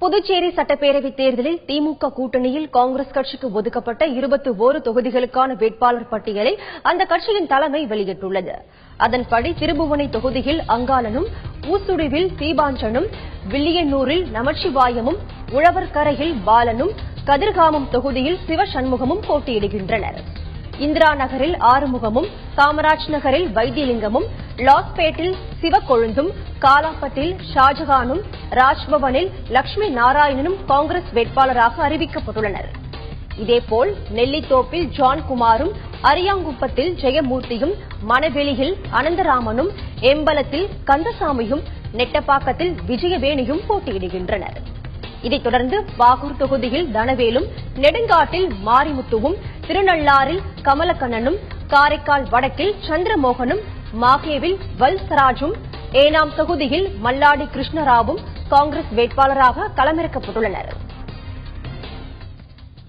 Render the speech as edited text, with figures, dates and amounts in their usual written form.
புதுச்சேரி சட்டப்பேரவைத் தேர்தலில் திமுக கூட்டணியில் காங்கிரஸ் கட்சிக்கு ஒதுக்கப்பட்ட 21 தொகுதிகளுக்கான வேட்பாளர் பட்டியலை அந்த கட்சியின் தலைமை வெளியிட்டுள்ளது. அதன்படி திருபுவனை தொகுதியில் அங்காளனும், ஊசுடுவில் தீபாஞ்சனும், வில்லியனூரில் நமச்சிவாயமும், உழவர்கரையில் பாலனும், கதிர்காமம் தொகுதியில் சிவசண்முகமும் போட்டியிடுகின்றனர். இந்திரா நகரில் ஆறுமுகமும், காமராஜ் நகரில் வைத்தியலிங்கமும், லாஸ்பேட்டில் சிவக்கொழுந்தும், காலாப்பட்டில் ஷாஜகானும், ராஜ்பவனில் லட்சுமி நாராயணனும் காங்கிரஸ் வேட்பாளராக அறிவிக்கப்பட்டுள்ளனர். இதேபோல் நெல்லித்தோப்பில் ஜான்குமாரும், அரியாங்குப்பத்தில் ஜெயமூர்த்தியும், மணவெளியில் அனந்தராமனும், எம்பலத்தில் கந்தசாமியும், நெட்டப்பாக்கத்தில் விஜயவேணியும் போட்டியிடுகின்றனர். இதைத் தொடர்ந்து பாகூர் தொகுதியில் தனவேலும், நெடுங்காட்டில் மாரிமுத்துவும், திருநள்ளாறில் கமலக்கண்ணனும், காரைக்கால் வடக்கில் சந்திரமோகனும், மாகேவில் வல்சராஜும், ஏனாம் தொகுதியில் மல்லாடி கிருஷ்ணராவும் காங்கிரஸ் வேட்பாளராக களமிறக்கப்பட்டுள்ளனர்.